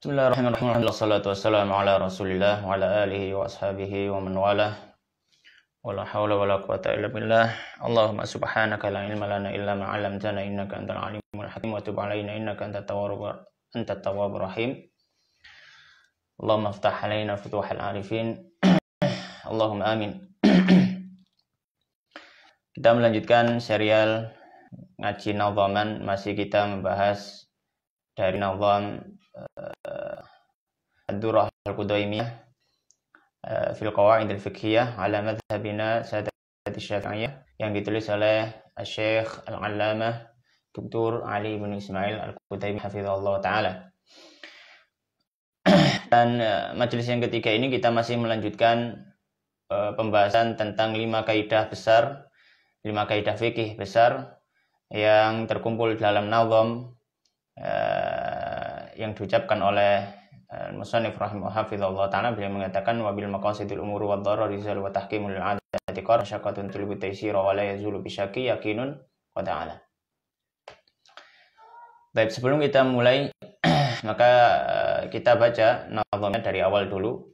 Bismillahirrahmanirrahim. Wassalatu wassalamu ala Rasulillah wa ala alihi wa ashabihi wa man walah. Wala haula wala quwata illa billah. Allahumma subhanaka la ilma lana illa ma 'allamtana innaka antal alimul hakim wa tub 'alaina innaka antat tawwabur rahim. Allahumma iftah 'alaina futuhal arifin. Allahumma amin. Kita melanjutkan serial ngaji nadhaman, masih kita membahas dari nadham Ad-Durrah Al-Qudaymiyah fil Qawaid Al-Fiqhiyah ala madhabina Sadat Syafi'iyah yang ditulis oleh Syekh Al-Allamah Dr. Ali bin Ismail Al-Qudaymiyah hafizahullah ta'ala. Dan majelis yang ketiga ini kita masih melanjutkan pembahasan tentang 5 kaidah besar, 5 kaidah fikih besar yang terkumpul dalam nazam yang diucapkan oleh Musannif rahimahullah ta'ala. Beliau mengatakan wabil maqasidil umur wa dharar rizal wa tahkimul adati qar syaqatun tulbu taysira wa la yazulu bisyaki yakinun wa ta'ala. Baik, sebelum kita mulai maka kita baca nazamnya dari awal dulu.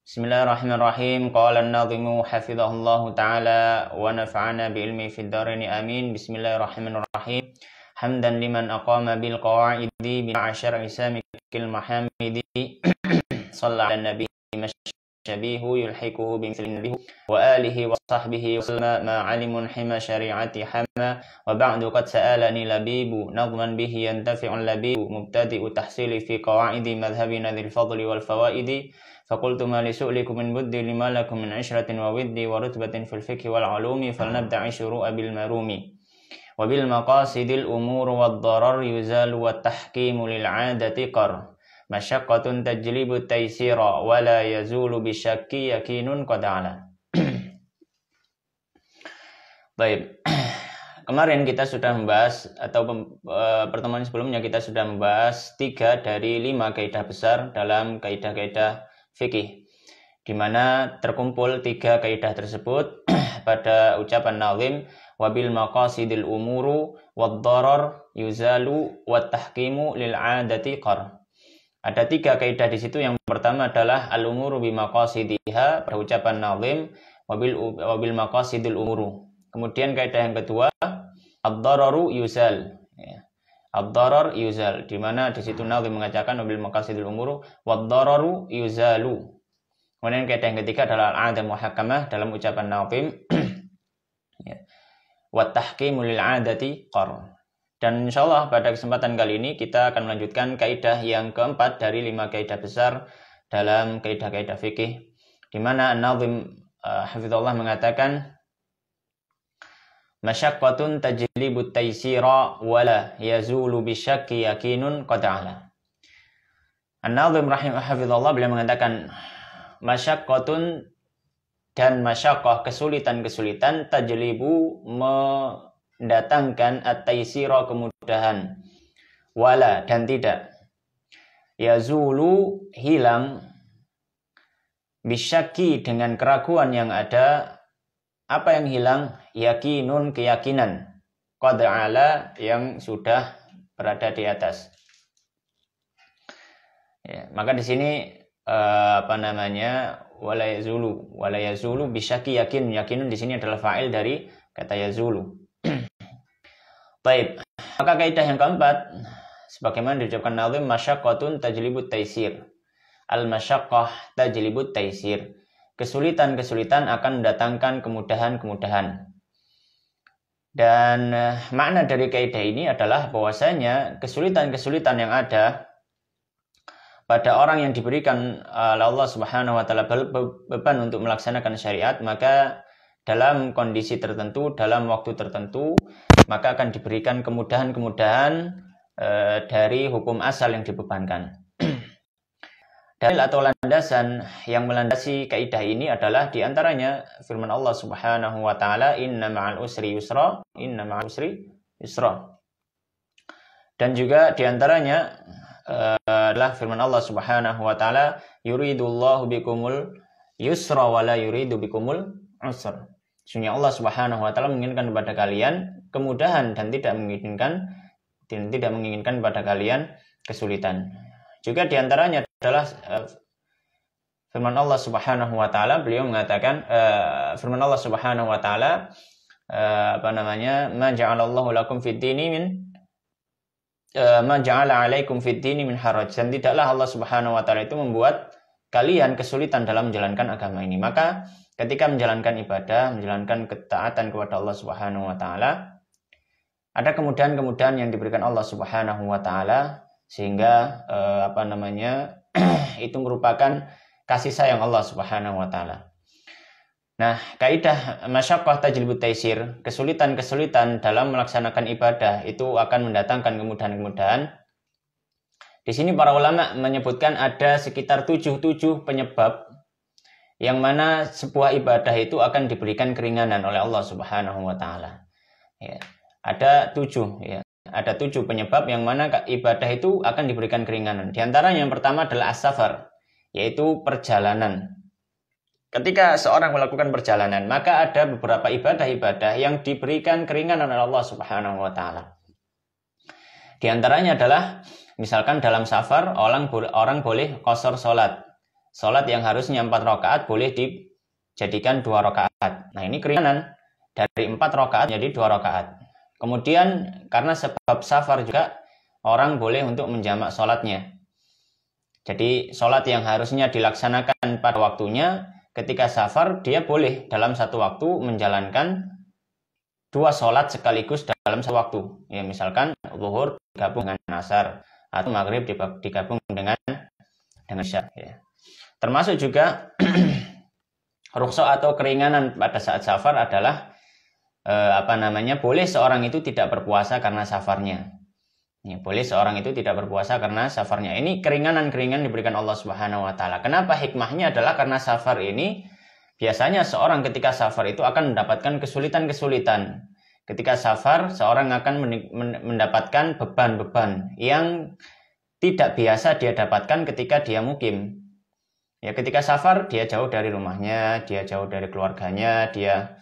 Bismillahirrahmanirrahim. Qala an-nadhimu hafizahullahu ta'ala wa nafa'ana bi ilmi fid dharain amin. Bismillahirrahmanirrahim. Hamdan liman aqama bil qawaidi bi asyar isamikil mahamidi sallallahu ala nabi masyabihu yulhiquhu bi mithlin wa alihi wa sahbihi wa ma alimun hima syari'ati hama wa ba'du qad sa'alani labibu nadman bihi yantafi'un labibu mubtadi'u tahsili fi qawaidi madhhabina dhil fadli wal fawaidi فقلت ما لسؤلكم من بدي لما لكم من عشرة وودي ورتبة في الفقه والعلوم فلنبدأ الشروع بالمروم وبالمقاصد الأمور والضرر يزال والتحكيم للعادة قر مشقة تجلب التيسير ولا يزول بالشك يقين قد على. Baik, kemarin kita sudah membahas atau pertemuan sebelumnya kita sudah membahas 3 dari 5 kaidah besar dalam kaidah-kaidah fikih, di mana terkumpul 3 kaidah tersebut pada ucapan nazim wabil maqasidil umuru wad darar yuzalu wat tahkimu lil adati qar. Ada 3 kaidah di situ. Yang pertama adalah al umuru bi maqasidiha, pada ucapan nazim wabil maqasidil umuru. Kemudian kaidah yang kedua ad-dararu yuzal, ad-darar yuzal, di mana di situ nazim mengatakan wabil maqasidil umuru wad-dararu yuzalu. Kemudian kaidah yang ketiga adalah al-'adah muhakkamah dalam ucapan nazim wa tahkimu lil 'adati qar. Dan insyaallah pada kesempatan kali ini kita akan melanjutkan kaidah yang keempat dari 5 kaidah besar dalam kaidah-kaidah fikih, di mana an-nazim hafizahullah mengatakan masyaqqatun tajlibut taysira wala yazulu bisyakki yakinun qad ala. An-nazim rahimahullah beliau mengatakan masyaqqatun, dan masyaqqah, kesulitan-kesulitan, tajlibu, mendatangkan, at-taysira, kemudahan, wala, dan tidak, yazulu, hilang, bisyaki, dengan keraguan yang ada. Apa yang hilang? Yakinun, keyakinan, qad ala, yang sudah berada di atas. Ya, maka di sini wala yazulu bisyaki yakinun di sini adalah fa'il dari kata yazulu. Baik, maka kaidah yang keempat sebagaimana diucapkan nazim masyaqqatun tajlibut taysir. Al-masyaqqah tajlibut taysir. Kesulitan-kesulitan akan mendatangkan kemudahan-kemudahan. Dan makna dari kaidah ini adalah bahwasanya kesulitan-kesulitan yang ada pada orang yang diberikan oleh Allah Subhanahu wa taala beban untuk melaksanakan syariat, maka dalam kondisi tertentu, dalam waktu tertentu, maka akan diberikan kemudahan-kemudahan dari hukum asal yang dibebankan. Dalil atau landasan yang melandasi kaidah ini adalah diantaranya firman Allah Subhanahu wa taala inna ma'al usri yusra, inna ma'al usri yusra. Dan juga diantaranya adalah firman Allah Subhanahu wa taala yuridullahu bikumul yusra wa la yuridu bikumul usra. Sesungguhnya Allah Subhanahu wa taala menginginkan kepada kalian kemudahan dan tidak menginginkan pada kalian kesulitan. Juga diantaranya adalah firman Allah Subhanahu wa taala, beliau mengatakan firman Allah Subhanahu wa taala ma ja'alallahu lakum fid dini min ma ja'ala 'alaikum fid dini min haraj. Dan tidaklah Allah Subhanahu wa taala itu membuat kalian kesulitan dalam menjalankan agama ini. Maka ketika menjalankan ibadah, menjalankan ketaatan kepada Allah Subhanahu wa taala, ada kemudahan-kemudahan yang diberikan Allah Subhanahu wa taala sehingga itu merupakan kasih sayang Allah Subhanahu wa taala. Nah, kaidah masyaqqah tajlibut taisir, kesulitan-kesulitan dalam melaksanakan ibadah itu akan mendatangkan kemudahan-kemudahan. Di sini para ulama menyebutkan ada sekitar 7 penyebab yang mana sebuah ibadah itu akan diberikan keringanan oleh Allah Subhanahu wa taala. Ya, ada 7 ya. Ada 7 penyebab yang mana ibadah itu akan diberikan keringanan. Di antara yang pertama adalah as-safar, yaitu perjalanan. Ketika seorang melakukan perjalanan, maka ada beberapa ibadah-ibadah yang diberikan keringanan oleh Allah Subhanahu wa taala. Di antaranya adalah misalkan dalam safar orang boleh qashar salat. Salat yang harusnya 4 rakaat boleh dijadikan 2 rakaat. Nah, ini keringanan dari 4 rakaat menjadi 2 rakaat. Kemudian karena sebab safar juga orang boleh untuk menjamak salatnya. Jadi salat yang harusnya dilaksanakan pada waktunya, ketika safar dia boleh dalam satu waktu menjalankan 2 salat sekaligus dalam satu waktu. Ya, misalkan zuhur digabung dengan asar atau maghrib digabung dengan isya. Ya. Termasuk juga rukhsah atau keringanan pada saat safar adalah boleh seorang itu tidak berpuasa karena safarnya. Ya, boleh seorang itu tidak berpuasa karena safarnya. Ini keringanan-keringanan diberikan Allah Subhanahu wa taala. Kenapa? Hikmahnya adalah karena safar ini biasanya seorang ketika safar itu akan mendapatkan kesulitan-kesulitan. Ketika safar, seorang akan mendapatkan beban-beban yang tidak biasa dia dapatkan ketika dia mukim. Ya, ketika safar dia jauh dari rumahnya, dia jauh dari keluarganya, dia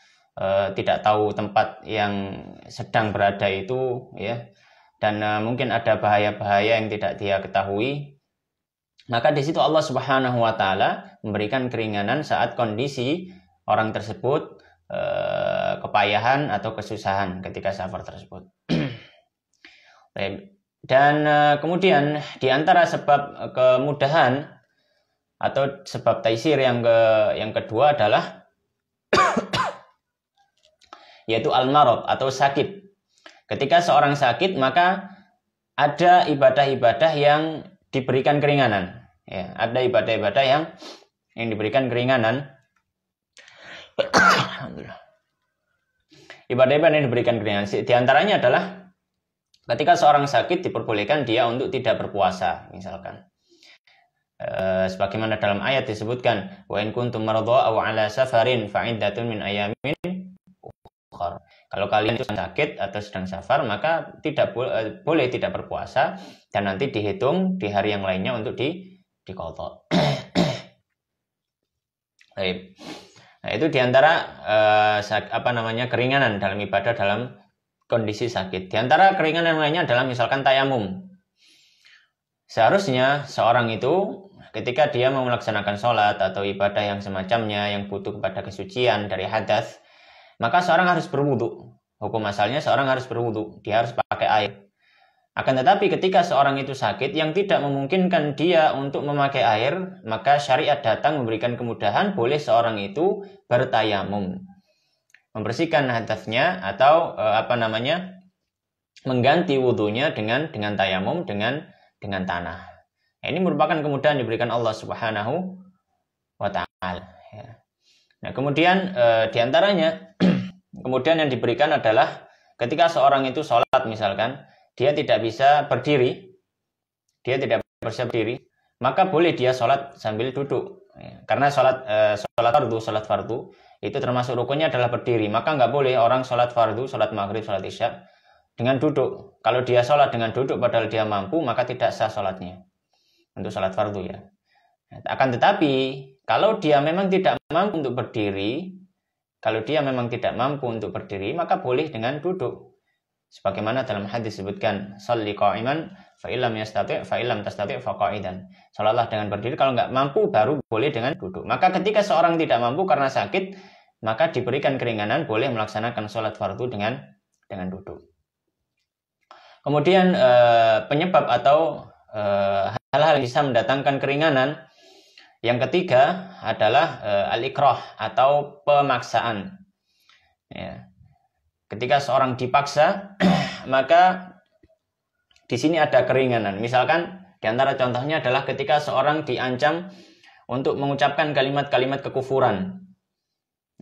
tidak tahu tempat yang sedang berada itu, ya. Dan mungkin ada bahaya-bahaya yang tidak dia ketahui. Maka di situ Allah Subhanahu wa taala memberikan keringanan saat kondisi orang tersebut kepayahan atau kesusahan ketika safar tersebut. Dan kemudian di antara sebab kemudahan atau sebab taisir yang kedua adalah yaitu al-marad atau sakit. Ketika seorang sakit, maka ada ibadah-ibadah yang diberikan keringanan. Ya, ada ibadah-ibadah yang diberikan keringanan. Alhamdulillah. Ibadah-ibadah yang diberikan keringanan. Di antaranya adalah ketika seorang sakit diperbolehkan dia untuk tidak berpuasa, misalkan. Sebagaimana dalam ayat disebutkan, wa in kuntum maradha aw ala safarin fa iddatun min ayamin ukhra. Kalau kalian sakit atau sedang safar, maka boleh tidak berpuasa dan nanti dihitung di hari yang lainnya untuk diqadha. Baik. Nah, itu diantara keringanan dalam ibadah dalam kondisi sakit. Di antara keringanan lainnya adalah misalkan tayamum. Seharusnya seorang itu ketika dia mau melaksanakan sholat atau ibadah yang semacamnya yang butuh kepada kesucian dari hadas, maka seorang harus berwudu. Hukum asalnya seorang harus berwudu, dia harus pakai air. Akan tetapi ketika seorang itu sakit yang tidak memungkinkan dia untuk memakai air, maka syariat datang memberikan kemudahan, boleh seorang itu bertayamum, membersihkan hadasnya atau mengganti wudunya dengan tayamum dengan tanah. Ini merupakan kemudahan diberikan Allah Subhanahu wa taala. Nah, kemudian diantaranya kemudian yang diberikan adalah ketika seorang itu sholat misalkan, dia tidak bisa berdiri, maka boleh dia sholat sambil duduk. Karena sholat fardu itu termasuk rukunnya adalah berdiri, maka nggak boleh orang sholat fardu, sholat maghrib, sholat isya dengan duduk. Kalau dia sholat dengan duduk padahal dia mampu, maka tidak sah sholatnya untuk sholat fardu ya. Akan tetapi kalau dia memang tidak mampu untuk berdiri, maka boleh dengan duduk. Sebagaimana dalam hadis disebutkan, "Shalli qa'iman Fa'ilam yastati' fa'ilam tastati' faqa'idan. Salatlah dengan berdiri, kalau nggak mampu baru boleh dengan duduk. Maka ketika seorang tidak mampu karena sakit, maka diberikan keringanan, boleh melaksanakan sholat fardu dengan duduk. Kemudian penyebab atau hal-hal yang bisa mendatangkan keringanan yang ketiga adalah al-ikrah atau pemaksaan. Ya. Ketika seorang dipaksa, maka di sini ada keringanan. Misalkan di antara contohnya adalah ketika seorang diancam untuk mengucapkan kalimat-kalimat kekufuran.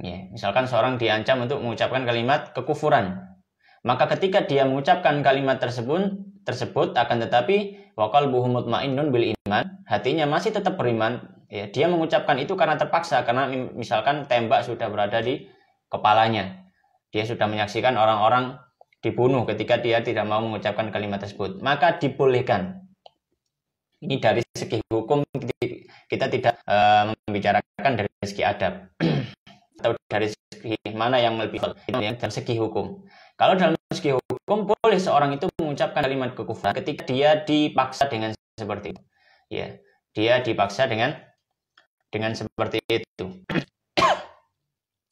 Ya, misalkan seorang diancam untuk mengucapkan kalimat kekufuran. Maka ketika dia mengucapkan kalimat tersebut akan tetapi wa qalbuhu mutmainnun bil iman, hatinya masih tetap beriman, ya, dia mengucapkan itu karena terpaksa, karena misalkan tembak sudah berada di kepalanya. Dia sudah menyaksikan orang-orang dibunuh ketika dia tidak mau mengucapkan kalimat tersebut, maka dibolehkan. Ini dari segi hukum, kita tidak membicarakan dari segi adab atau dari segi mana yang lebih dari segi hukum. Kalau dalam segi hukum, boleh seorang itu mengucapkan kalimat kekufuran ketika dia dipaksa dengan seperti itu. Ya, dia dipaksa dengan seperti itu.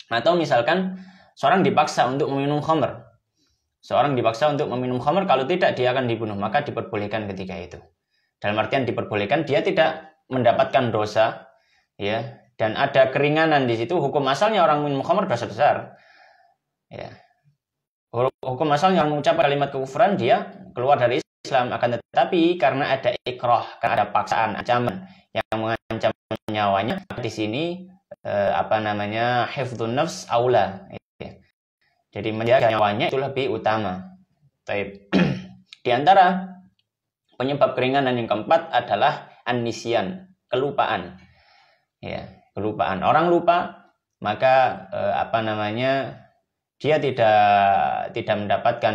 Atau misalkan seorang dipaksa untuk meminum khamr. Seorang dipaksa untuk meminum khamr, kalau tidak dia akan dibunuh, maka diperbolehkan ketika itu. Dalam artian diperbolehkan, dia tidak mendapatkan dosa, ya, dan ada keringanan di situ. Hukum asalnya orang minum khamr dosa besar, ya. Hukum asalnya orang mengucapkan kalimat kekufuran, dia keluar dari Islam. Akan tetapi karena ada ikrah, karena ada paksaan, ancaman yang mengancam nyawanya, di sini hifdzun nafs aula. Jadi menjaga nyawanya itu lebih utama. Di antara penyebab keringanan yang keempat adalah an-nisyan, kelupaan. Ya, kelupaan. Orang lupa, maka dia tidak mendapatkan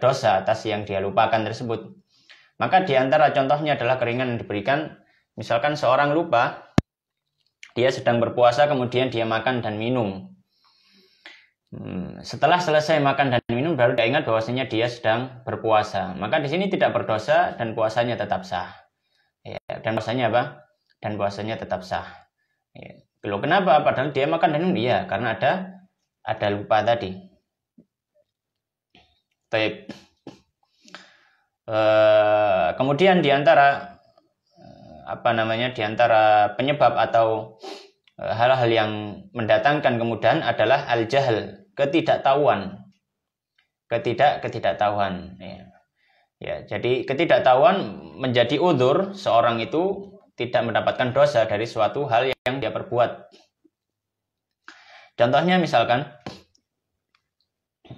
dosa atas yang dia lupakan tersebut. Maka di antara contohnya adalah keringanan yang diberikan. Misalkan seorang lupa, dia sedang berpuasa, kemudian dia makan dan minum. Setelah selesai makan dan minum baru dia ingat bahwasanya dia sedang berpuasa, maka di sini tidak berdosa dan puasanya tetap sah. Ya, dan puasanya apa? Dan puasanya tetap sah. Ya. Loh, kenapa? Padahal dia makan dan minum, iya, karena ada lupa tadi. Baik. Kemudian di antara penyebab atau hal-hal yang mendatangkan kemudahan adalah al-jahl, ketidaktahuan. Ya, jadi ketidaktahuan menjadi udzur seorang itu tidak mendapatkan dosa dari suatu hal yang dia perbuat. Contohnya misalkan,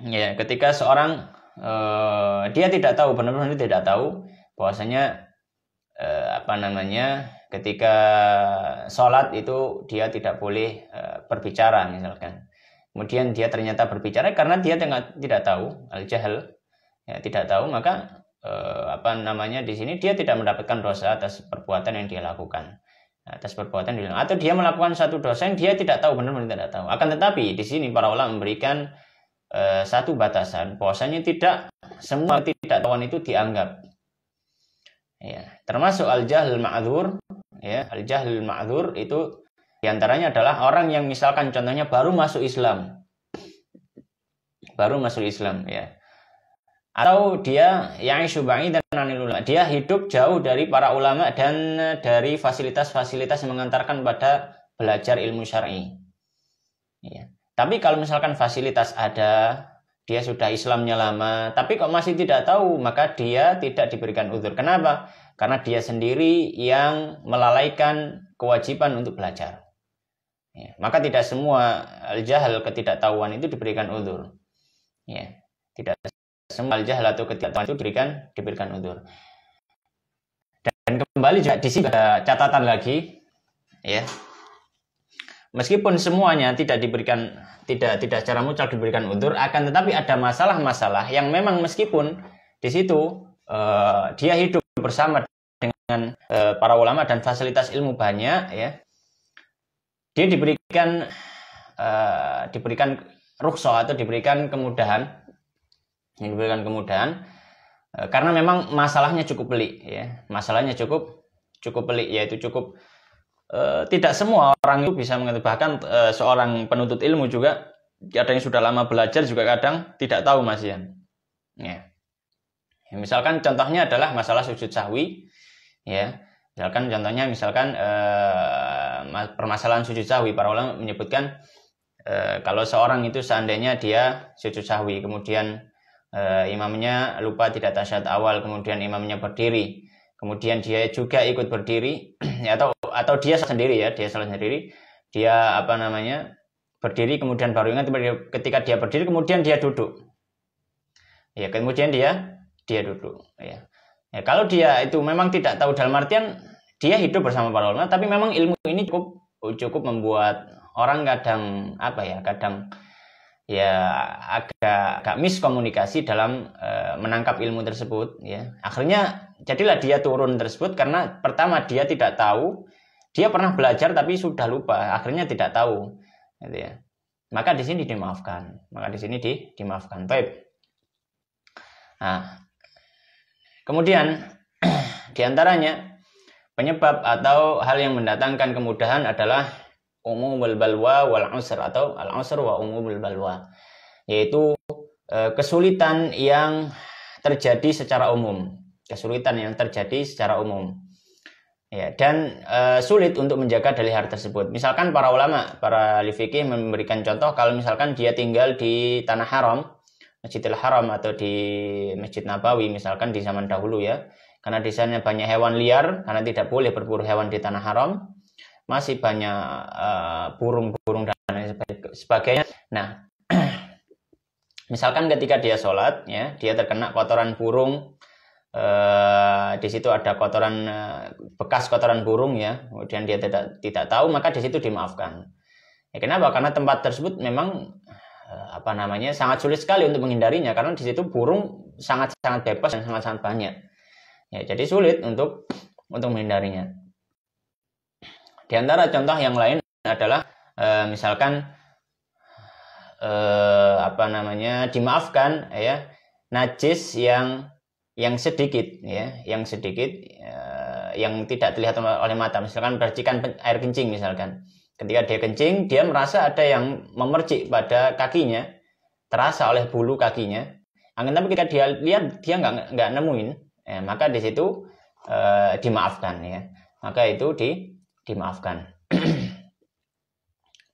ya, ketika seorang dia tidak tahu, benar-benar tidak tahu bahwasanya ketika sholat itu dia tidak boleh berbicara misalkan. Kemudian dia ternyata berbicara karena dia tidak tahu, al-jahl, ya, tidak tahu, maka di sini dia tidak mendapatkan dosa atas perbuatan yang dia lakukan. Atau dia melakukan satu dosa yang dia tidak tahu, benar-benar tidak tahu. Akan tetapi di sini para ulama memberikan satu batasan, bahwasanya tidak semua ketidaktahuan itu dianggap. Ya, termasuk al-jahl ma'dzur, ya, al-jahl ma'dzur itu diantaranya adalah orang yang misalkan contohnya baru masuk Islam, ya, atau dia ya'ishu ba'idan 'anil ulama, dia hidup jauh dari para ulama dan dari fasilitas-fasilitas yang mengantarkan pada belajar ilmu syar'i. Ya. Tapi kalau misalkan fasilitas ada, dia sudah Islamnya lama, tapi kok masih tidak tahu, maka dia tidak diberikan udzur. Kenapa? Karena dia sendiri yang melalaikan kewajiban untuk belajar. Ya, maka tidak semua al-jahl, ketidaktahuan itu diberikan udzur. Ya, tidak semua al-jahl atau ketidaktahuan itu diberikan udzur. Dan kembali juga di sini ada catatan lagi, ya. Meskipun semuanya tidak secara mutlak diberikan udzur, akan tetapi ada masalah-masalah yang memang meskipun di situ dia hidup bersama dengan para ulama dan fasilitas ilmu banyak, ya, dia diberikan rukhsah atau diberikan kemudahan, Karena memang masalahnya cukup pelik ya. Masalahnya cukup pelik, yaitu cukup tidak semua orang itu bisa mengerti. Bahkan seorang penuntut ilmu juga ada yang sudah lama belajar juga kadang tidak tahu Mas Ian. Ya. Misalkan contohnya adalah masalah sujud sahwi ya. Misalkan permasalahan sujud sahwi, para ulama menyebutkan kalau seorang itu seandainya dia sujud sahwi, kemudian imamnya lupa tidak tasyahud awal, kemudian imamnya berdiri, kemudian dia juga ikut berdiri atau dia sendiri ya, dia berdiri, kemudian baru ingat ketika dia berdiri, kemudian dia duduk ya, kemudian dia duduk ya. Ya, kalau dia itu memang tidak tahu, dalam artian dia hidup bersama para ulama, tapi memang ilmu ini cukup membuat orang kadang ya agak miskomunikasi dalam menangkap ilmu tersebut ya. Akhirnya jadilah dia turun tersebut karena pertama dia tidak tahu, dia pernah belajar tapi sudah lupa, akhirnya tidak tahu gitu ya. Maka di sini dimaafkan. Baik. Nah, kemudian diantaranya penyebab atau hal yang mendatangkan kemudahan adalah umumul balwa wal usr atau al usr wa umumul balwa, yaitu kesulitan yang terjadi secara umum. Ya, dan sulit untuk menjaga dalil hal tersebut. Misalkan para ulama, para ahli fikih memberikan contoh kalau misalkan dia tinggal di tanah haram, Masjidil Haram atau di Masjid Nabawi misalkan di zaman dahulu ya, karena di sana banyak hewan liar, karena tidak boleh berburu hewan di tanah haram, masih banyak burung-burung dan sebagainya. Nah, misalkan ketika dia sholat ya, dia terkena kotoran burung, di situ ada kotoran bekas kotoran burung ya, kemudian dia tidak tahu, maka di situ dimaafkan. Ya, kenapa? Karena tempat tersebut memang sangat sulit sekali untuk menghindarinya, karena di situ burung sangat-sangat bebas dan sangat-sangat banyak. Ya, jadi sulit untuk menghindarinya. Di antara contoh yang lain adalah misalkan dimaafkan ya najis yang sedikit ya, yang tidak terlihat oleh mata, misalkan percikan air kencing misalkan. Ketika dia kencing, dia merasa ada yang memercik pada kakinya, terasa oleh bulu kakinya. Tapi ketika dia lihat, dia nggak nemuin, ya, maka di situ dimaafkan ya. Maka itu dimaafkan.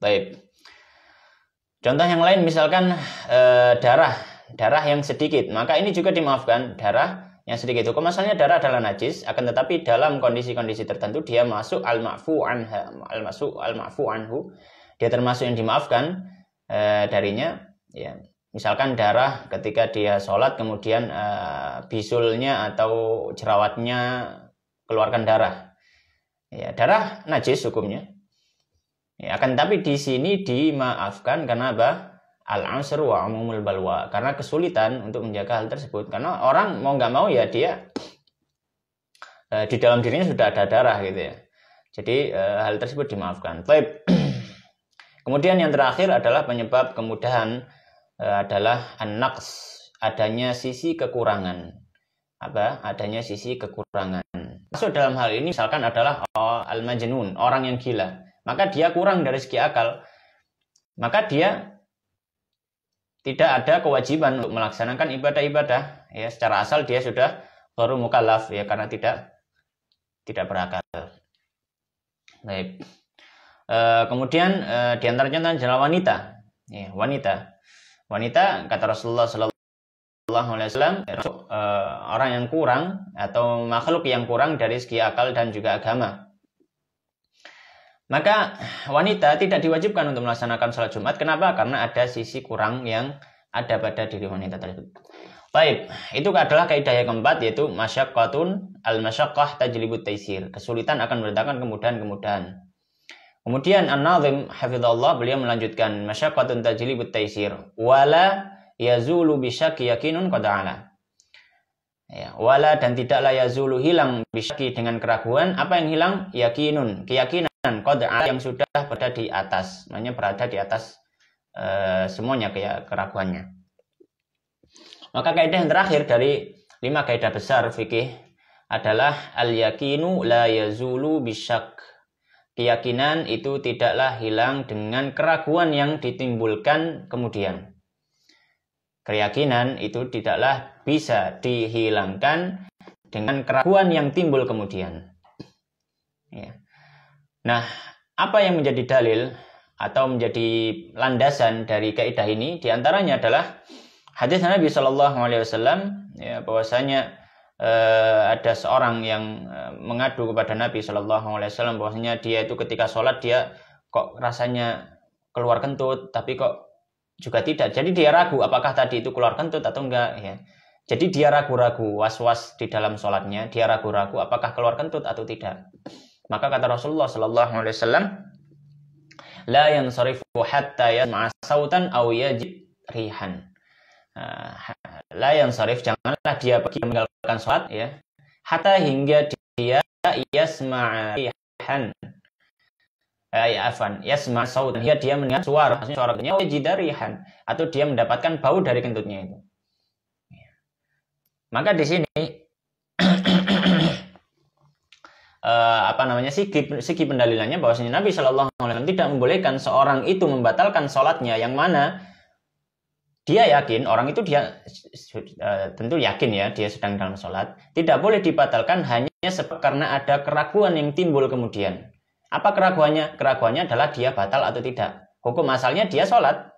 Baik. Contoh yang lain misalkan darah yang sedikit, maka ini juga dimaafkan. Darah yang sedikit hukum asalnya darah adalah najis, akan tetapi dalam kondisi-kondisi tertentu dia masuk al-ma'fu anhu, dia termasuk yang dimaafkan darinya ya. Misalkan darah ketika dia sholat, kemudian bisulnya atau jerawatnya keluarkan darah ya, darah najis hukumnya ya, akan tetapi di sini dimaafkan karena apa? Al-usr wa umumul balwa, karena kesulitan untuk menjaga hal tersebut, karena orang mau nggak mau ya dia di dalam dirinya sudah ada darah gitu ya, jadi hal tersebut dimaafkan. Baik. Kemudian yang terakhir adalah penyebab kemudahan adalah an-naqs, adanya sisi kekurangan. Adanya sisi kekurangan. Masuk dalam hal ini misalkan adalah al-majnun, orang yang gila, maka dia kurang dari segi akal, maka dia tidak ada kewajiban untuk melaksanakan ibadah-ibadah ya, secara asal dia sudah baru mukallaf ya, karena tidak berakal. Baik. Kemudian di antara contoh adalah wanita ya, wanita kata Rasulullah SAW, orang yang kurang atau makhluk yang kurang dari segi akal dan juga agama. Maka wanita tidak diwajibkan untuk melaksanakan sholat Jumat. Kenapa? Karena ada sisi kurang yang ada pada diri wanita tersebut. Baik, itu adalah kaidah yang keempat, yaitu masyaqqatun al-masyaqqah tajlibut taisir. Kesulitan akan mendatangkan kemudahan-kemudahan. Kemudian An-Nazim hafizallah, beliau melanjutkan masyaqqatun tajlibut taisir wala yazulu bisyaki yakinun qada'ala. Ya, wala dan tidaklah yazulu hilang bisyaki dengan keraguan. Apa yang hilang? Yakinun, keyakinan qada'ala yang sudah berada di atas, maknanya berada di atas semuanya kayak keraguannya. Maka kaidah yang terakhir dari 5 kaidah besar fikih adalah al-yakinu la yazulu bisyak. Keyakinan itu tidaklah hilang dengan keraguan yang ditimbulkan kemudian. Keyakinan itu tidaklah bisa dihilangkan dengan keraguan yang timbul kemudian. Ya. Nah, apa yang menjadi dalil atau menjadi landasan dari kaidah ini? Di antaranya adalah hadis Nabi Shallallahu Alaihi Wasallam, ya, bahwasanya ada seorang yang mengadu kepada Nabi Shallallahu Alaihi Wasallam bahwasanya dia itu ketika sholat dia kok rasanya keluar kentut, tapi kok juga tidak. Jadi dia ragu apakah tadi itu keluar kentut atau enggak. Ya. Jadi dia ragu-ragu, was-was di dalam sholatnya. Dia ragu-ragu apakah keluar kentut atau tidak. Maka kata Rasulullah Shallallahu Alaihi Wasallam, la yansarifu hatta yasma'a sautan aw yajid rihan. La yansarif, janganlah dia pergi meninggalkan sholat, ya, hatta hingga dia yasma'a rihan, yasma' sautan, hingga dia mendengar suara, maksudnya suaranya yajid rihan, atau dia mendapatkan bau dari kentutnya itu. Maka di sini segi pendalilannya bahwasanya Nabi Shallallahu Alaihi Wasallam tidak membolehkan seorang itu membatalkan sholatnya, yang mana dia yakin, orang itu dia tentu yakin ya dia sedang dalam sholat, tidak boleh dibatalkan hanya sebab karena ada keraguan yang timbul kemudian. Apa keraguannya? Keraguannya adalah dia batal atau tidak. Hukum asalnya dia sholat,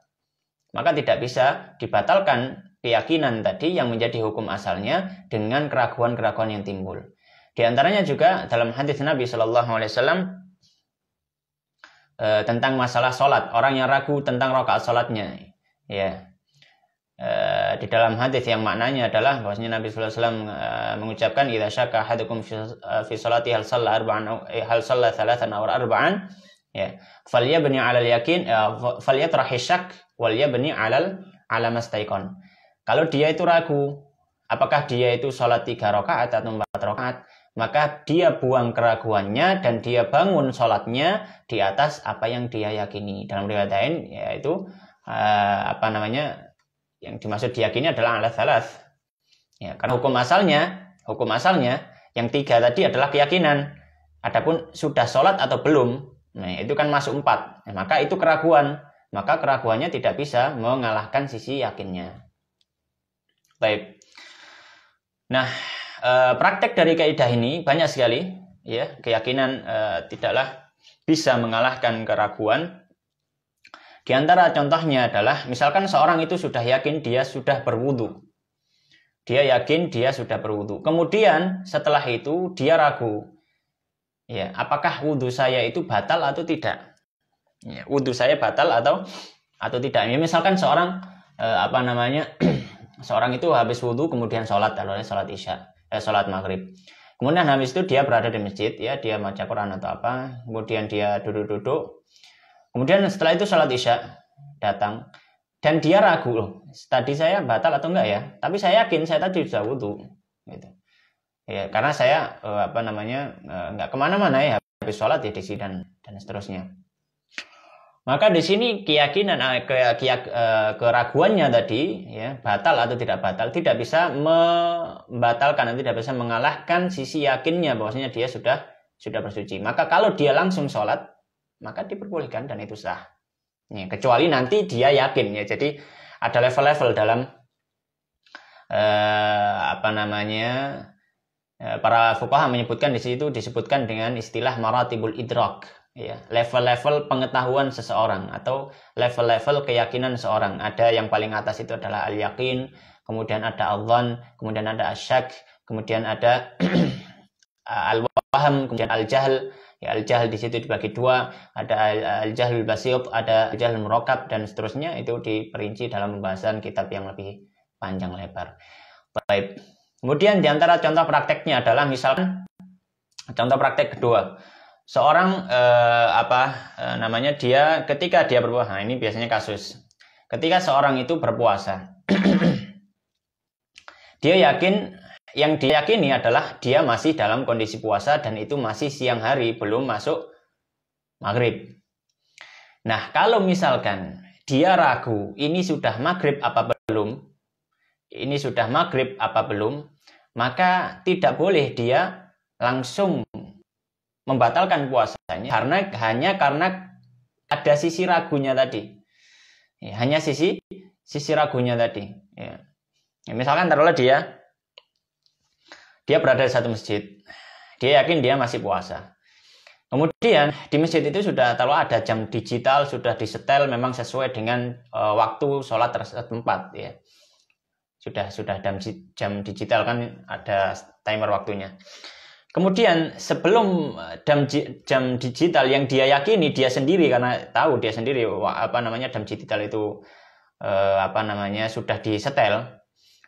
maka tidak bisa dibatalkan keyakinan tadi yang menjadi hukum asalnya dengan keraguan-keraguan yang timbul. Di antaranya juga dalam hadis Nabi Shallallahu Alaihi Wasallam tentang masalah sholat, orang yang ragu tentang rakaat sholatnya, ya. Di dalam hadis yang maknanya adalah bahwasanya Nabi Sallallahu Alaihi Wasallam mengucapkan idza syakka ahadukum fi sholati hal shalla arba'an hal shalla thalathan aw arba'an, ya, falyabni 'ala al-yakin falyatrahi syak wal yabni 'ala mastaiqon. Kalau dia itu ragu apakah dia itu sholat 3 rakaat atau 4 rakaat, maka dia buang keraguannya dan dia bangun sholatnya di atas apa yang dia yakini. Dalam riwayat lain yaitu yang dimaksud diyakini adalah ala tsalas. Ya, karena hukum asalnya yang 3 tadi adalah keyakinan. Adapun sudah sholat atau belum, nah itu kan masuk 4. Nah, maka itu keraguan. Maka keraguannya tidak bisa mengalahkan sisi yakinnya. Baik. Nah, praktek dari kaidah ini banyak sekali, ya. Keyakinan tidaklah bisa mengalahkan keraguan. Di antara contohnya adalah misalkan seorang itu sudah yakin dia sudah berwudu. Dia yakin dia sudah berwudu. Kemudian setelah itu dia ragu. Ya, apakah wudu saya itu batal atau tidak? Ya, wudu saya batal atau tidak? Ya, misalkan seorang seorang itu habis wudu kemudian sholat isya, sholat maghrib. Kemudian habis itu dia berada di masjid, ya, dia baca Quran atau apa. Kemudian dia duduk-duduk. Kemudian setelah itu sholat isya datang dan dia ragu, loh, tadi saya batal atau enggak ya? Tapi saya yakin saya tadi sudah wudu, gitu. Ya, karena saya enggak kemana-mana ya, habis sholat ya di sini dan seterusnya. Maka di sini keyakinan keraguannya tadi, ya, batal atau tidak batal tidak bisa membatalkan dan tidak bisa mengalahkan sisi yakinnya bahwasanya dia sudah bersuci. Maka kalau dia langsung sholat, maka diperbolehkan dan itu sah. Ya, kecuali nanti dia yakin, ya. Jadi ada level-level dalam para fuqaha menyebutkan di situ disebutkan dengan istilah maratibul idrak, ya, level-level pengetahuan seseorang atau level-level keyakinan seseorang. Ada yang paling atas itu adalah al-yakin, kemudian ada al-dhan, kemudian ada asyak, kemudian ada al-waham, kemudian al-jahl. Ya, al-jahl di situ dibagi 2, ada al-jahlul basit, ada al-jahlul murakkab dan seterusnya. Itu diperinci dalam pembahasan kitab yang lebih panjang lebar. Baik. Kemudian di antara contoh prakteknya adalah misalkan contoh praktek kedua. Seorang dia ketika dia berpuasa. Nah, ini biasanya kasus. Ketika seorang itu berpuasa. Dia yakin, yang diyakini adalah dia masih dalam kondisi puasa dan itu masih siang hari, belum masuk maghrib. Nah, kalau misalkan dia ragu, ini sudah maghrib apa belum? maka tidak boleh dia langsung membatalkan puasanya hanya karena ada sisi ragunya tadi. Ya, hanya sisi ragunya tadi. Ya. Ya, misalkan taruhlah dia berada di satu masjid, dia yakin dia masih puasa. Kemudian di masjid itu sudah ada jam digital, sudah disetel memang sesuai dengan waktu sholat tempat ya. Sudah jam digital kan ada timer waktunya. Kemudian sebelum jam digital yang dia yakini dia sendiri, karena tahu dia sendiri jam digital itu sudah disetel.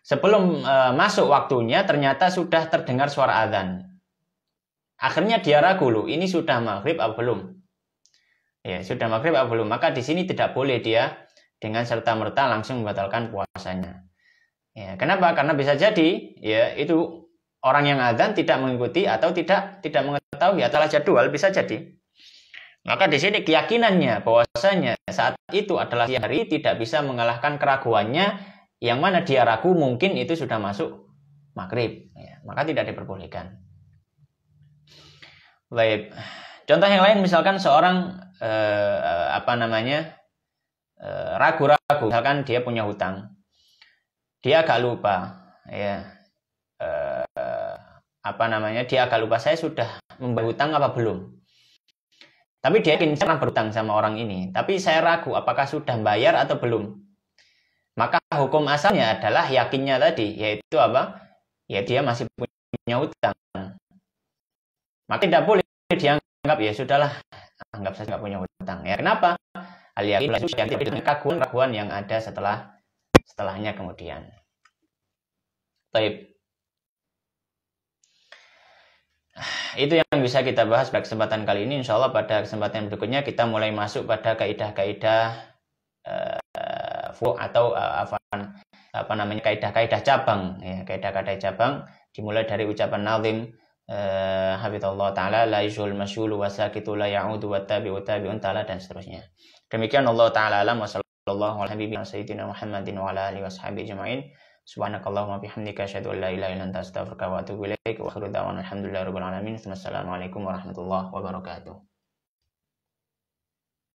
Sebelum masuk waktunya ternyata sudah terdengar suara azan. Akhirnya dia ragu, loh, ini sudah maghrib atau belum? Ya, sudah maghrib atau belum? Maka di sini tidak boleh dia dengan serta-merta langsung membatalkan puasanya. Ya, kenapa? Karena bisa jadi ya itu orang yang azan tidak mengikuti atau tidak mengetahui atau jadwal, bisa jadi. Maka di sini keyakinannya bahwasanya saat itu adalah siang hari tidak bisa mengalahkan keraguannya, yang mana dia ragu mungkin itu sudah masuk maghrib. Ya, maka tidak diperbolehkan. Baik. Contoh yang lain misalkan seorang ragu-ragu, misalkan dia punya hutang. Dia agak lupa ya. Dia agak lupa saya sudah membayar hutang apa belum. Tapi dia yakin saya pernah berhutang sama orang ini, tapi saya ragu apakah sudah bayar atau belum. Maka hukum asalnya adalah yakinnya tadi, yaitu apa? Ya dia masih punya hutang. Maka tidak boleh dianggap ya sudahlah, anggap saya nggak punya hutang. Ya kenapa? Al-yakin dengan keraguan yang ada setelahnya kemudian. Baik. Itu yang bisa kita bahas pada kesempatan kali ini. Insya Allah pada kesempatan berikutnya kita mulai masuk pada kaidah-kaidah atau kaidah-kaidah cabang. Ya, kaidah-kaidah cabang dimulai dari ucapan nazim hafizallahu taala la yuzul masyulu wa sakitu la ya'udu wa tabi'u tabi'un ta'ala dan seterusnya. Demikian Allah taala alam wa sallallahu ala habibina sayyidina Muhammadin wa ala alihi washabihi ajma'in. Subhanakallahumma bihamdika asyhadu an la ilaha illa anta astaghfiruka wa atubu ilaik wa akhiru da'wana alhamdulillahi rabbil alamin. Wassalamualaikum warahmatullahi wabarakatuh.